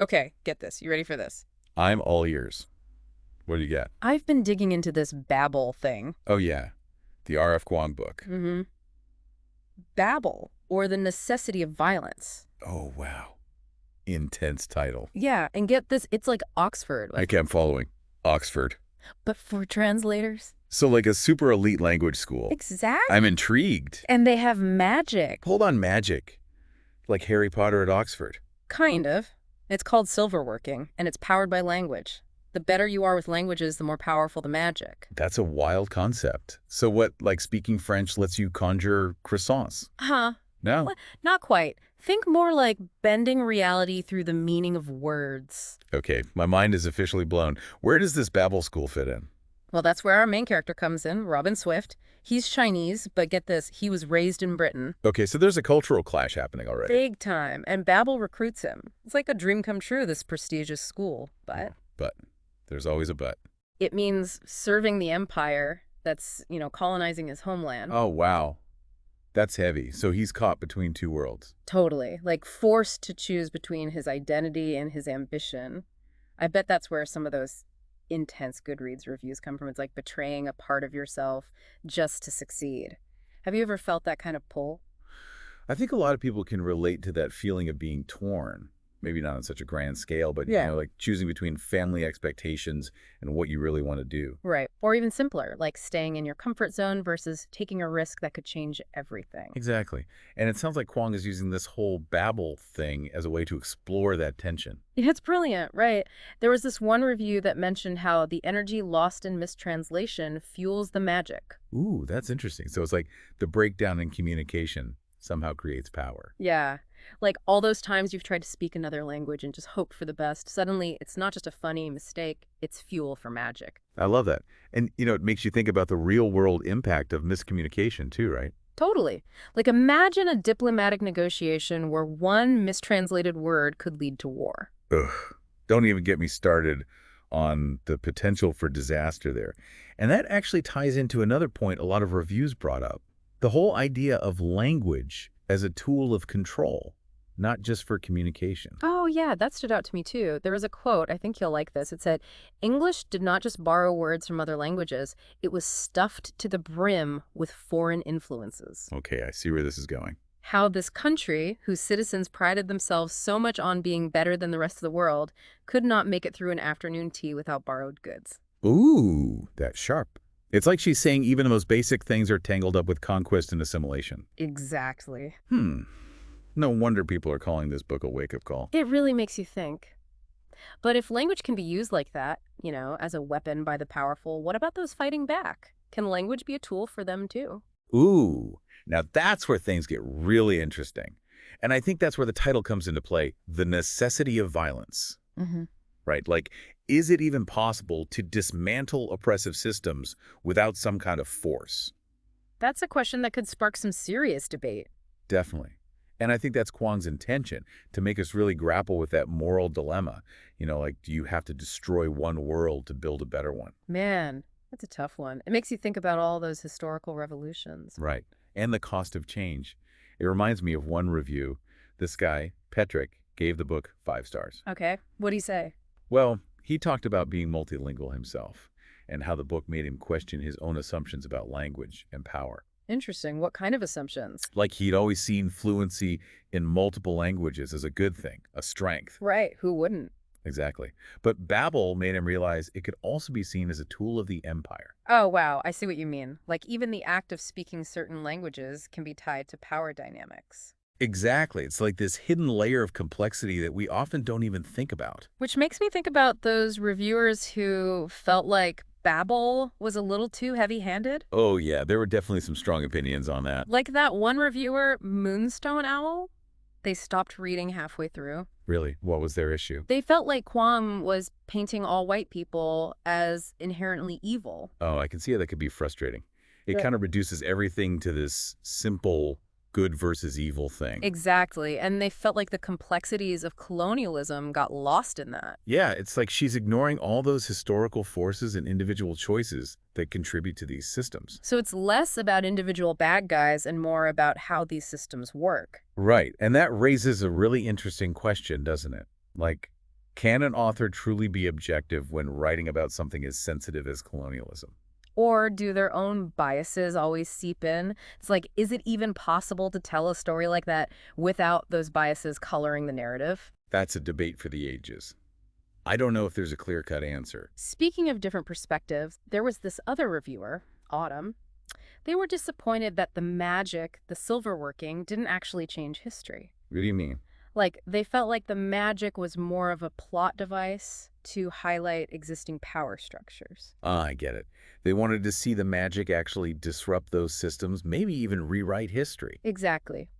Okay, get this. You ready for this? I'm all ears. What do you got? I've been digging into this Babel thing. Oh, yeah. The R.F. Kuang book. Mm-hmm. Babel, or the necessity of violence. Oh, wow. Intense title. Yeah, and get this, it's like Oxford. I kept following. Oxford. But for translators. So like a super elite language school. Exactly. I'm intrigued. And they have magic. Hold on, magic. Like Harry Potter at Oxford. Kind of. It's called silverworking, and it's powered by language. The better you are with languages, the more powerful the magic. That's a wild concept. So what, like speaking French lets you conjure croissants? Huh. No. Well, not quite. Think more like bending reality through the meaning of words. Okay, my mind is officially blown. Where does this Babel school fit in? Well, that's where our main character comes in, Robin Swift. He's Chinese, but get this, he was raised in Britain. Okay, so there's a cultural clash happening already. Big time. And Babel recruits him. It's like a dream come true, this prestigious school. But There's always a but. it means serving the empire that's, colonizing his homeland. Oh, wow. That's heavy. So he's caught between two worlds. Totally. Like forced to choose between his identity and his ambition. I bet that's where some of those intense Goodreads reviews come from. It's like betraying a part of yourself just to succeed. Have you ever felt that kind of pull? I think a lot of people can relate to that feeling of being torn. Maybe not on such a grand scale, but Yeah. like choosing between family expectations and what you really want to do. Right. Or even simpler, like staying in your comfort zone versus taking a risk that could change everything. Exactly. And it sounds like Kuang is using this whole Babel thing as a way to explore that tension. It's brilliant, right? There was this one review that mentioned how the energy lost in mistranslation fuels the magic. Ooh, that's interesting. So it's like the breakdown in communication somehow creates power. Yeah. Like all those times you've tried to speak another language and just hoped for the best, suddenly it's not just a funny mistake, it's fuel for magic. I love that. And, it makes you think about the real world impact of miscommunication too, right? Totally. Like imagine a diplomatic negotiation where one mistranslated word could lead to war. Ugh. Don't even get me started on the potential for disaster there. And that actually ties into another point a lot of reviews brought up. The whole idea of language as a tool of control, not just for communication. Oh, yeah, that stood out to me too. There was a quote, I think you'll like this. It said, English did not just borrow words from other languages, it was stuffed to the brim with foreign influences. Okay, I see where this is going. How this country, whose citizens prided themselves so much on being better than the rest of the world, could not make it through an afternoon tea without borrowed goods. Ooh, that's sharp. It's like she's saying even the most basic things are tangled up with conquest and assimilation. Exactly. No wonder people are calling this book a wake-up call. It really makes you think. But if language can be used like that, as a weapon by the powerful, what about those fighting back? Can language be a tool for them too? Ooh, now that's where things get really interesting. And I think that's where the title comes into play, The Necessity of Violence. Mm-hmm. Right? Like, is it even possible to dismantle oppressive systems without some kind of force? That's a question that could spark some serious debate. Definitely. And I think that's Kuang's intention, to make us really grapple with that moral dilemma. Like, do you have to destroy one world to build a better one? Man, that's a tough one. It makes you think about all those historical revolutions. Right. And the cost of change. It reminds me of one review. This guy, Petrick, gave the book 5 stars. Okay, what'd he say? Well, he talked about being multilingual himself and how the book made him question his own assumptions about language and power. Interesting. What kind of assumptions? Like he'd always seen fluency in multiple languages as a good thing, a strength. Right, who wouldn't? Exactly. But Babel made him realize it could also be seen as a tool of the empire. Oh, wow, I see what you mean. Like even the act of speaking certain languages can be tied to power dynamics. Exactly. It's like this hidden layer of complexity that we often don't even think about. Which makes me think about those reviewers who felt like Babel was a little too heavy-handed. Oh, yeah, there were definitely some strong opinions on that. Like that one reviewer, Moonstone Owl. They stopped reading halfway through. Really? What was their issue? They felt like Kuang was painting all white people as inherently evil. Oh, I can see how that could be frustrating. It Yeah. kind of reduces everything to this simple good versus evil thing. Exactly. And they felt like the complexities of colonialism got lost in that. Yeah, it's like she's ignoring all those historical forces and individual choices that contribute to these systems. So it's less about individual bad guys and more about how these systems work. Right, and that raises a really interesting question, doesn't it? Like, Can an author truly be objective when writing about something as sensitive as colonialism? Or do their own biases always seep in? It's like, is it even possible to tell a story like that without those biases coloring the narrative? That's a debate for the ages. I don't know if there's a clear-cut answer. Speaking of different perspectives, there was this other reviewer, Autumn. They were disappointed that the magic, the silverworking, didn't actually change history. What do you mean? Like, they felt like the magic was more of a plot device to highlight existing power structures. Ah, I get it. They wanted to see the magic actually disrupt those systems, maybe even rewrite history. Exactly.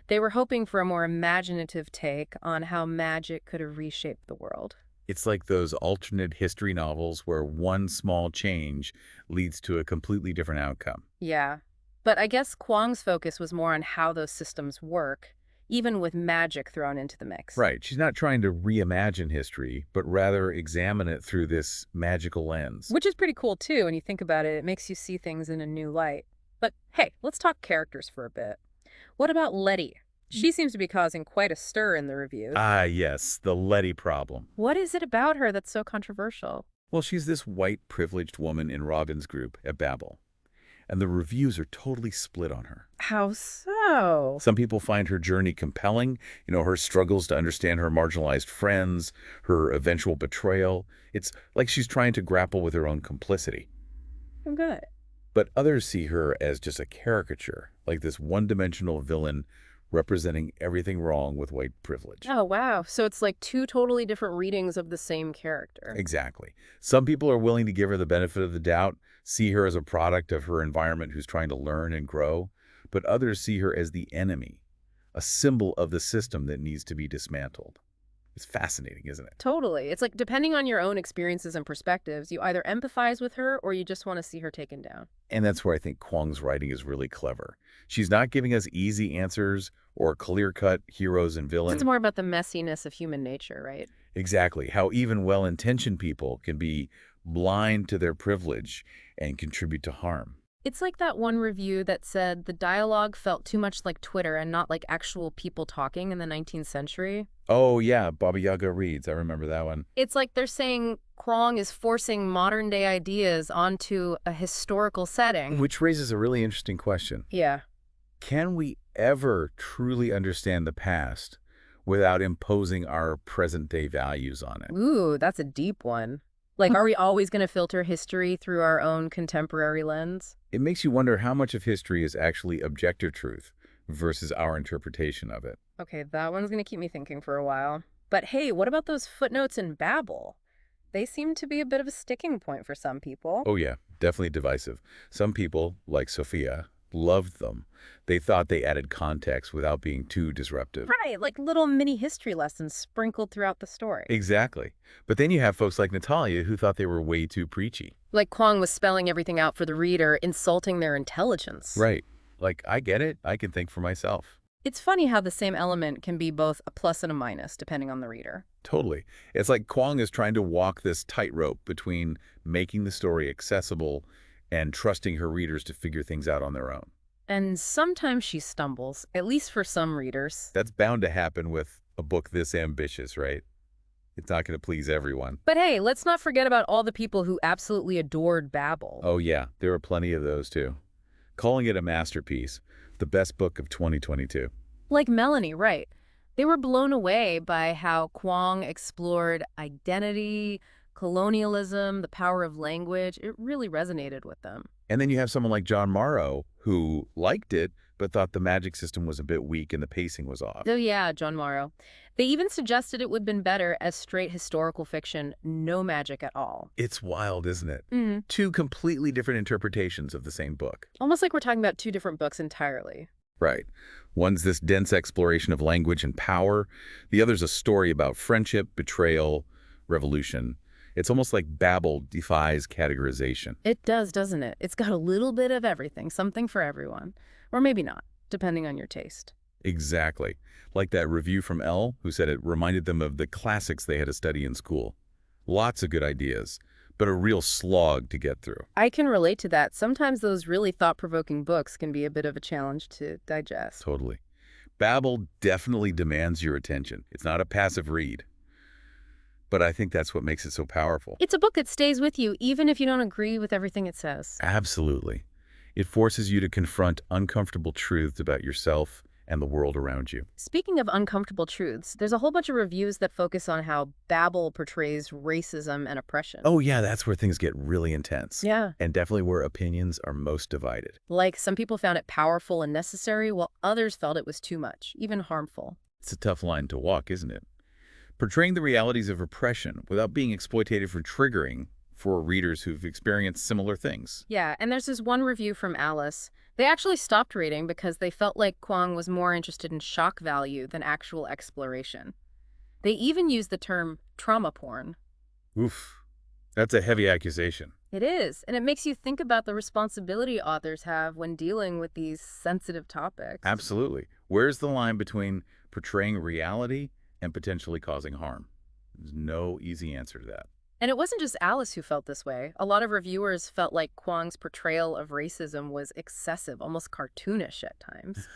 They were hoping for a more imaginative take on how magic could have reshaped the world. It's like those alternate history novels where one small change leads to a completely different outcome. Yeah. But I guess Kuang's focus was more on how those systems work, even with magic thrown into the mix. Right. She's not trying to reimagine history, but rather examine it through this magical lens. Which is pretty cool, too, when you think about it. It makes you see things in a new light. But hey, let's talk characters for a bit. What about Letty? She seems to be causing quite a stir in the reviews. Ah, yes, the Letty problem. What is it about her that's so controversial? Well, she's this white, privileged woman in Robin's group at Babel, and the reviews are totally split on her. How so? Some people find her journey compelling, her struggles to understand her marginalized friends, her eventual betrayal. It's like she's trying to grapple with her own complicity. Good. But others see her as just a caricature, like this one-dimensional villain representing everything wrong with white privilege. Oh, wow. So it's like two totally different readings of the same character. Exactly. Some people are willing to give her the benefit of the doubt, see her as a product of her environment who's trying to learn and grow, but others see her as the enemy, a symbol of the system that needs to be dismantled. It's fascinating, isn't it? Totally. It's like depending on your own experiences and perspectives, you either empathize with her or you just want to see her taken down. And that's where I think Kuang's writing is really clever. She's not giving us easy answers or clear-cut heroes and villains. It's more about the messiness of human nature, right? Exactly. How even well-intentioned people can be blind to their privilege and contribute to harm. It's like that one review that said the dialogue felt too much like Twitter and not like actual people talking in the 19th century. Oh, yeah, Baba Yaga reads. I remember that one. It's like they're saying Kuang is forcing modern-day ideas onto a historical setting. Which raises a really interesting question. Yeah. Can we ever truly understand the past without imposing our present-day values on it? Ooh, that's a deep one. Like, are we always going to filter history through our own contemporary lens? It makes you wonder how much of history is actually objective truth versus our interpretation of it. Okay, that one's going to keep me thinking for a while. But hey, what about those footnotes in Babel? They seem to be a bit of a sticking point for some people. Oh yeah, definitely divisive. Some people, like Sophia, loved them. They thought they added context without being too disruptive. Right, like little mini history lessons sprinkled throughout the story. Exactly. But then you have folks like Natalia who thought they were way too preachy. Like Kuang was spelling everything out for the reader, insulting their intelligence. Right. Like, I get it. I can think for myself. It's funny how the same element can be both a plus and a minus, depending on the reader. Totally. It's like Kuang is trying to walk this tightrope between making the story accessible and trusting her readers to figure things out on their own. And sometimes she stumbles, at least for some readers. That's bound to happen with a book this ambitious, right? It's not going to please everyone. But hey, let's not forget about all the people who absolutely adored Babel. Oh yeah, there are plenty of those too. Calling it a masterpiece, the best book of 2022. Like Melanie, right. They were blown away by how Kuang explored identity, colonialism, the power of language. It really resonated with them. And then you have someone like John Morrow, who liked it, but thought the magic system was a bit weak and the pacing was off. Oh yeah, John Morrow. They even suggested it would have been better as straight historical fiction, no magic at all. It's wild, isn't it? Mm. Two completely different interpretations of the same book. Almost like we're talking about two different books entirely. Right. One's this dense exploration of language and power. The other's a story about friendship, betrayal, revolution. It's almost like Babel defies categorization. It does, doesn't it? It's got a little bit of everything, something for everyone. Or maybe not, depending on your taste. Exactly. Like that review from Elle, who said it reminded them of the classics they had to study in school. Lots of good ideas, but a real slog to get through. I can relate to that. Sometimes those really thought-provoking books can be a bit of a challenge to digest. Totally. Babel definitely demands your attention. It's not a passive read. But I think that's what makes it so powerful. It's a book that stays with you even if you don't agree with everything it says. Absolutely. It forces you to confront uncomfortable truths about yourself and the world around you. Speaking of uncomfortable truths, there's a whole bunch of reviews that focus on how Babel portrays racism and oppression. Oh yeah, that's where things get really intense. Yeah. And definitely where opinions are most divided. Like, some people found it powerful and necessary, while others felt it was too much, even harmful. It's a tough line to walk, isn't it? Portraying the realities of oppression without being exploitative or triggering for readers who've experienced similar things. Yeah, and there's this one review from Alice. They actually stopped reading because they felt like Kuang was more interested in shock value than actual exploration. They even used the term trauma porn. Oof, that's a heavy accusation. It is, and it makes you think about the responsibility authors have when dealing with these sensitive topics. Absolutely. Where's the line between portraying reality and potentially causing harm? There's no easy answer to that. And it wasn't just Alice who felt this way. A lot of reviewers felt like Kuang's portrayal of racism was excessive, almost cartoonish at times.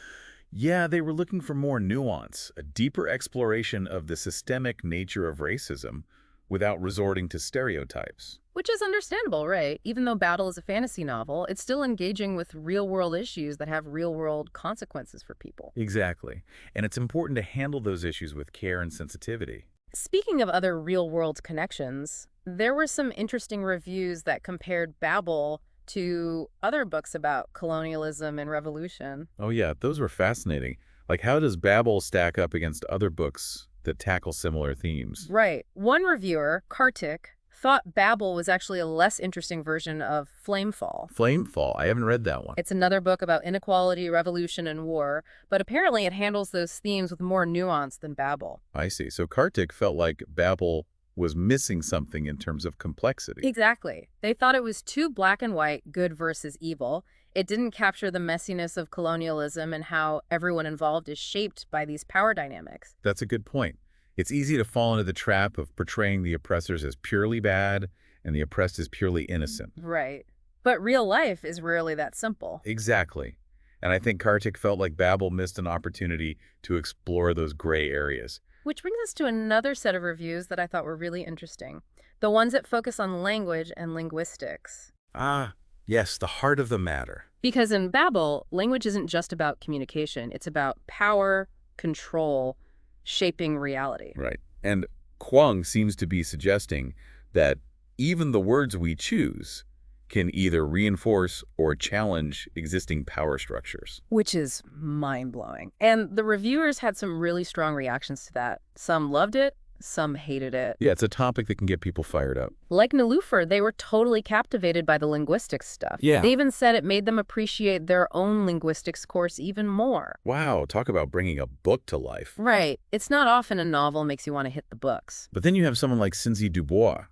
Yeah, they were looking for more nuance, a deeper exploration of the systemic nature of racism without resorting to stereotypes. Which is understandable, right? Even though Battle is a fantasy novel, it's still engaging with real-world issues that have real-world consequences for people. Exactly. And it's important to handle those issues with care and sensitivity. Speaking of other real-world connections, there were some interesting reviews that compared Babel to other books about colonialism and revolution. Oh yeah, those were fascinating. Like, how does Babel stack up against other books that tackle similar themes? Right. One reviewer, Kartik, thought Babel was actually a less interesting version of Flamefall. Flamefall, I haven't read that one. It's another book about inequality, revolution, and war, but apparently it handles those themes with more nuance than Babel. I see. So Kartik felt like Babel was missing something in terms of complexity. Exactly. They thought it was too black and white, good versus evil. It didn't capture the messiness of colonialism and how everyone involved is shaped by these power dynamics. That's a good point. It's easy to fall into the trap of portraying the oppressors as purely bad and the oppressed as purely innocent. Right. But real life is rarely that simple. Exactly. And I think Kartik felt like Babel missed an opportunity to explore those gray areas. Which brings us to another set of reviews that I thought were really interesting. The ones that focus on language and linguistics. Ah, yes, the heart of the matter. Because in Babel, language isn't just about communication. It's about power, control, shaping reality. Right. And Kuang seems to be suggesting that even the words we choose can either reinforce or challenge existing power structures. Which is mind-blowing. And the reviewers had some really strong reactions to that. Some loved it, some hated it. Yeah, it's a topic that can get people fired up. Like Niloufar, they were totally captivated by the linguistics stuff. Yeah. They even said it made them appreciate their own linguistics course even more. Wow, talk about bringing a book to life. Right. It's not often a novel makes you want to hit the books. But then you have someone like Cinzia Dubois,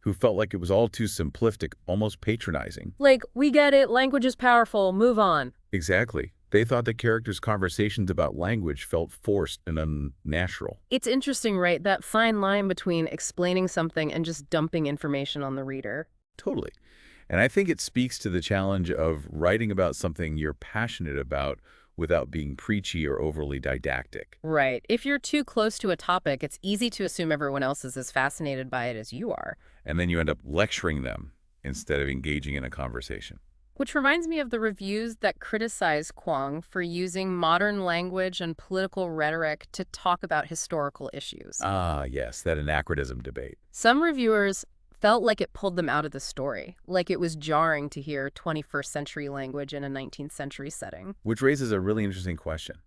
who felt like it was all too simplistic, almost patronizing. Like, we get it, language is powerful, move on. Exactly. They thought the characters' conversations about language felt forced and unnatural. It's interesting, right? That fine line between explaining something and just dumping information on the reader. Totally. And I think it speaks to the challenge of writing about something you're passionate about without being preachy or overly didactic. Right. If you're too close to a topic, it's easy to assume everyone else is as fascinated by it as you are. And then you end up lecturing them instead of engaging in a conversation. Which reminds me of the reviews that criticize Kuang for using modern language and political rhetoric to talk about historical issues. Ah, yes, that anachronism debate. Some reviewers felt like it pulled them out of the story, like it was jarring to hear 21st century language in a 19th century setting. Which raises a really interesting question.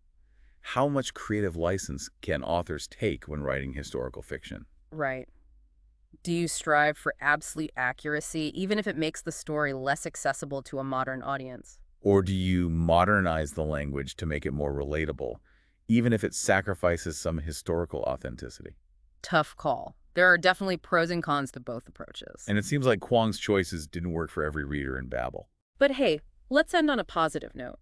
How much creative license can authors take when writing historical fiction? Right. Do you strive for absolute accuracy, even if it makes the story less accessible to a modern audience? Or do you modernize the language to make it more relatable, even if it sacrifices some historical authenticity? Tough call. There are definitely pros and cons to both approaches. And it seems like Kuang's choices didn't work for every reader in Babel. But hey, let's end on a positive note.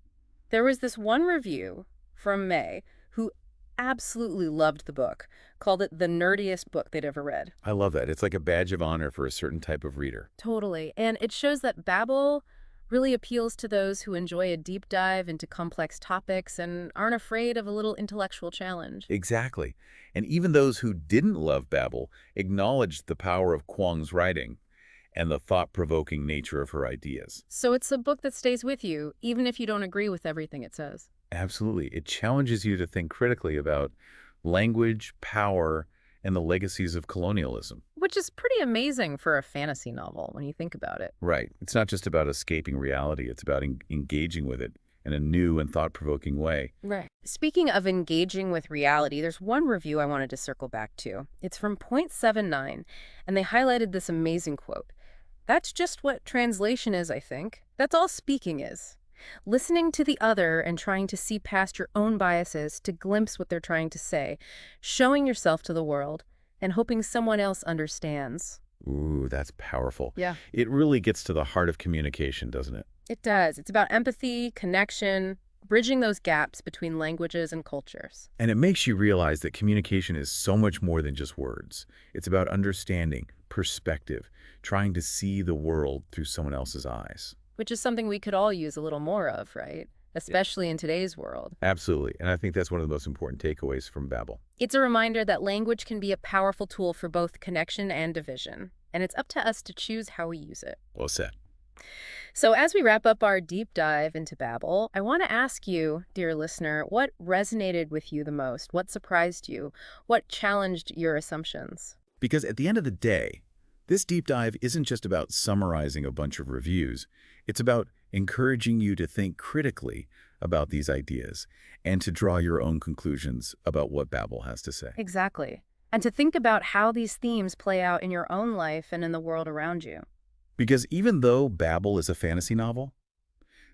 There was this one review from May who absolutely loved the book, called it the nerdiest book they'd ever read. I love that. It's like a badge of honor for a certain type of reader. Totally. And it shows that Babel Really appeals to those who enjoy a deep dive into complex topics and aren't afraid of a little intellectual challenge. Exactly. And even those who didn't love Babel acknowledged the power of Kuang's writing and the thought-provoking nature of her ideas. So it's a book that stays with you, even if you don't agree with everything it says. Absolutely. It challenges you to think critically about language, power, and the legacies of colonialism. Which is pretty amazing for a fantasy novel when you think about it. Right. It's not just about escaping reality. It's about engaging with it in a new and thought-provoking way. Right. Speaking of engaging with reality, there's one review I wanted to circle back to. It's from .79, and they highlighted this amazing quote. "That's just what translation is, I think. That's all speaking is. Listening to the other and trying to see past your own biases to glimpse what they're trying to say, showing yourself to the world, and hoping someone else understands." Ooh, that's powerful. Yeah. It really gets to the heart of communication, doesn't it? It does. It's about empathy, connection, bridging those gaps between languages and cultures. And it makes you realize that communication is so much more than just words. It's about understanding, perspective, trying to see the world through someone else's eyes. Which is something we could all use a little more of, right? Especially in today's world. Absolutely. And I think that's one of the most important takeaways from Babel. It's a reminder that language can be a powerful tool for both connection and division, and it's up to us to choose how we use it. Well said. So as we wrap up our deep dive into Babel, I want to ask you, dear listener, what resonated with you the most? What surprised you? What challenged your assumptions? Because at the end of the day, this deep dive isn't just about summarizing a bunch of reviews. It's about encouraging you to think critically about these ideas and to draw your own conclusions about what Babel has to say. Exactly. And to think about how these themes play out in your own life and in the world around you. Because even though Babel is a fantasy novel,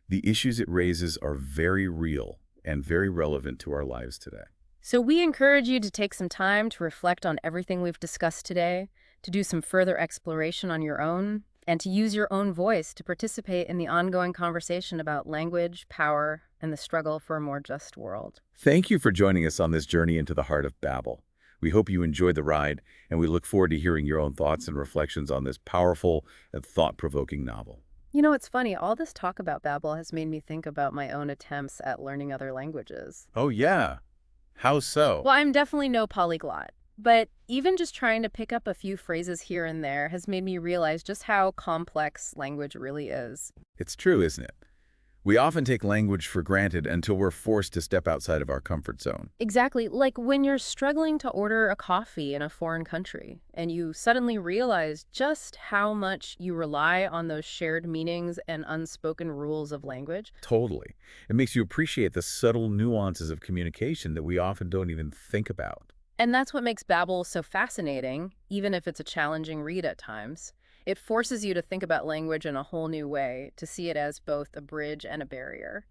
the issues it raises are very real and very relevant to our lives today. So we encourage you to take some time to reflect on everything we've discussed today, to do some further exploration on your own, and to use your own voice to participate in the ongoing conversation about language, power, and the struggle for a more just world. Thank you for joining us on this journey into the heart of Babel. We hope you enjoyed the ride, and we look forward to hearing your own thoughts and reflections on this powerful and thought-provoking novel. You know, it's funny, all this talk about Babel has made me think about my own attempts at learning other languages. Oh, yeah. How so? Well, I'm definitely no polyglot, but even just trying to pick up a few phrases here and there has made me realize just how complex language really is. It's true, isn't it? We often take language for granted until we're forced to step outside of our comfort zone. Exactly, like when you're struggling to order a coffee in a foreign country, and you suddenly realize just how much you rely on those shared meanings and unspoken rules of language. Totally. It makes you appreciate the subtle nuances of communication that we often don't even think about. And that's what makes Babel so fascinating, even if it's a challenging read at times. It forces you to think about language in a whole new way, to see it as both a bridge and a barrier.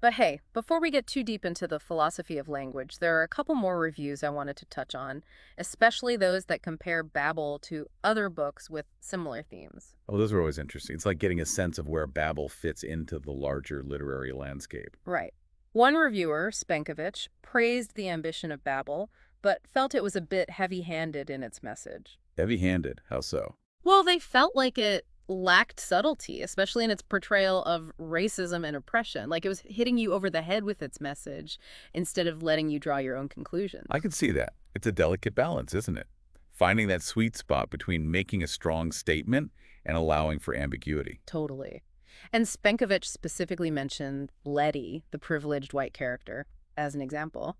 But hey, before we get too deep into the philosophy of language, there are a couple more reviews I wanted to touch on, especially those that compare Babel to other books with similar themes. Oh, those are always interesting. It's like getting a sense of where Babel fits into the larger literary landscape. Right. One reviewer, Spenkovich, praised the ambition of Babel, but felt it was a bit heavy-handed in its message. Heavy-handed. How so? Well, they felt like it lacked subtlety, especially in its portrayal of racism and oppression. Like it was hitting you over the head with its message instead of letting you draw your own conclusions. I can see that. It's a delicate balance, isn't it? Finding that sweet spot between making a strong statement and allowing for ambiguity. Totally. And Spenkovich specifically mentioned Letty, the privileged white character, as an example.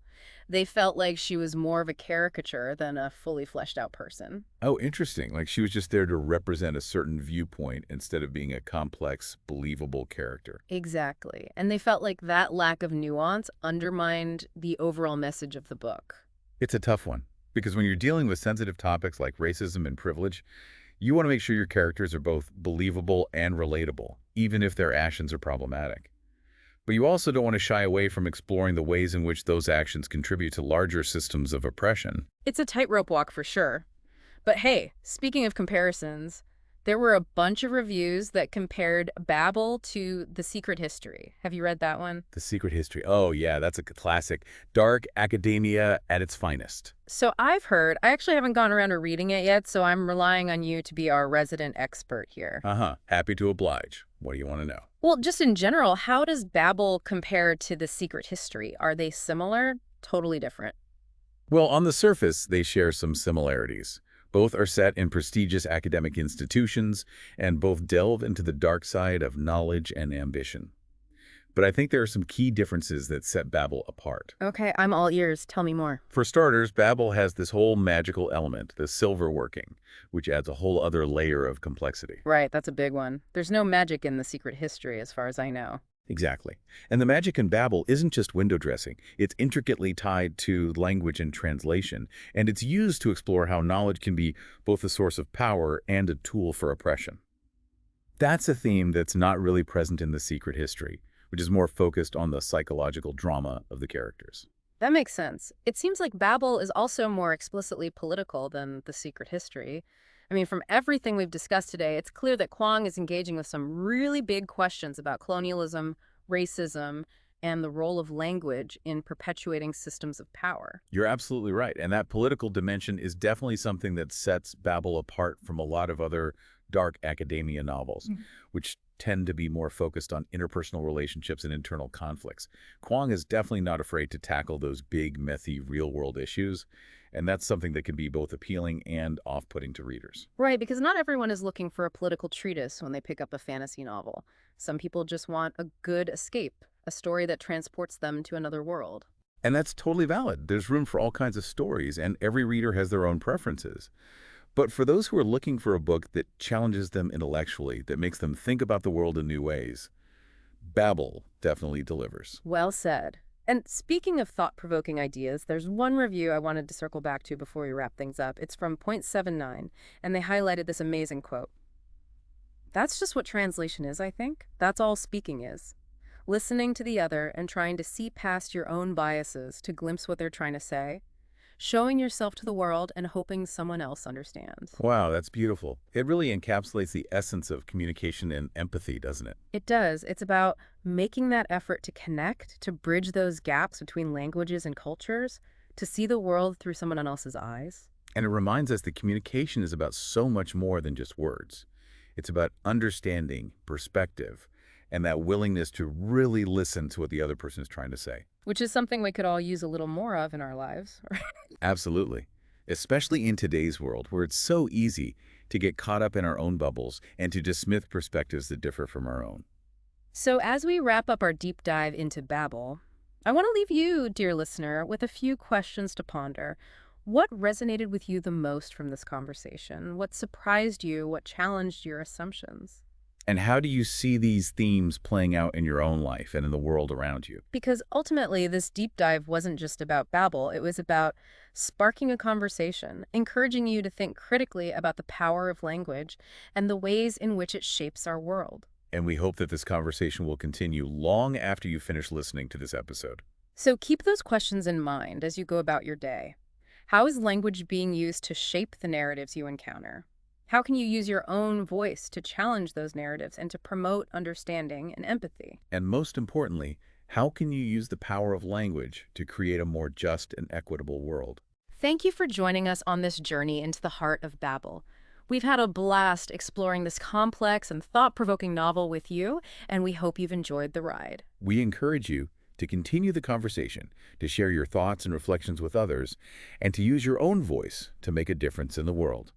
They felt like she was more of a caricature than a fully fleshed out person. Oh, interesting. Like she was just there to represent a certain viewpoint instead of being a complex, believable character. Exactly. And they felt like that lack of nuance undermined the overall message of the book. It's a tough one, because when you're dealing with sensitive topics like racism and privilege, you want to make sure your characters are both believable and relatable, even if their actions are problematic. But you also don't want to shy away from exploring the ways in which those actions contribute to larger systems of oppression. It's a tightrope walk for sure. But hey, speaking of comparisons, there were a bunch of reviews that compared Babel to The Secret History. Have you read that one? The Secret History. Oh, yeah, that's a classic. Dark academia at its finest. So I've heard, I actually haven't gone around to reading it yet, so I'm relying on you to be our resident expert here. Happy to oblige. What do you want to know? Well, just in general, how does Babel compare to The Secret History? Are they similar? Totally different. Well, on the surface, they share some similarities. Both are set in prestigious academic institutions, and both delve into the dark side of knowledge and ambition. But I think there are some key differences that set Babel apart. Okay, I'm all ears. Tell me more. For starters, Babel has this whole magical element, the silver working, which adds a whole other layer of complexity. Right, that's a big one. There's no magic in The Secret History, as far as I know. Exactly. And the magic in Babel isn't just window dressing. It's intricately tied to language and translation, and it's used to explore how knowledge can be both a source of power and a tool for oppression. That's a theme that's not really present in The Secret History, which is more focused on the psychological drama of the characters. That makes sense. It seems like Babel is also more explicitly political than The Secret History. I mean, from everything we've discussed today, it's clear that Kuang is engaging with some really big questions about colonialism, racism, and the role of language in perpetuating systems of power. You're absolutely right, and that political dimension is definitely something that sets Babel apart from a lot of other dark academia novels, which tend to be more focused on interpersonal relationships and internal conflicts. Kuang is definitely not afraid to tackle those big, methy, real-world issues, and that's something that can be both appealing and off-putting to readers. Right, because not everyone is looking for a political treatise when they pick up a fantasy novel. Some people just want a good escape, a story that transports them to another world. And that's totally valid. There's room for all kinds of stories, and every reader has their own preferences. But for those who are looking for a book that challenges them intellectually, that makes them think about the world in new ways, Babel definitely delivers. Well said. And speaking of thought-provoking ideas, there's one review I wanted to circle back to before we wrap things up. It's from .79, and they highlighted this amazing quote. "That's just what translation is, I think. That's all speaking is. Listening to the other and trying to see past your own biases to glimpse what they're trying to say. Showing yourself to the world and hoping someone else understands." Wow, that's beautiful. It really encapsulates the essence of communication and empathy, doesn't it? It does. It's about making that effort to connect, to bridge those gaps between languages and cultures, to see the world through someone else's eyes. And it reminds us that communication is about so much more than just words. It's about understanding, perspective, and that willingness to really listen to what the other person is trying to say. Which is something we could all use a little more of in our lives. Absolutely. Especially in today's world, where it's so easy to get caught up in our own bubbles and to dismiss perspectives that differ from our own. So as we wrap up our deep dive into Babel, I want to leave you, dear listener, with a few questions to ponder. What resonated with you the most from this conversation? What surprised you? What challenged your assumptions? And how do you see these themes playing out in your own life and in the world around you? Because ultimately, this deep dive wasn't just about Babel. It was about sparking a conversation, encouraging you to think critically about the power of language and the ways in which it shapes our world. And we hope that this conversation will continue long after you finish listening to this episode. So keep those questions in mind as you go about your day. How is language being used to shape the narratives you encounter? How can you use your own voice to challenge those narratives and to promote understanding and empathy? And most importantly, how can you use the power of language to create a more just and equitable world? Thank you for joining us on this journey into the heart of Babel. We've had a blast exploring this complex and thought-provoking novel with you, and we hope you've enjoyed the ride. We encourage you to continue the conversation, to share your thoughts and reflections with others, and to use your own voice to make a difference in the world.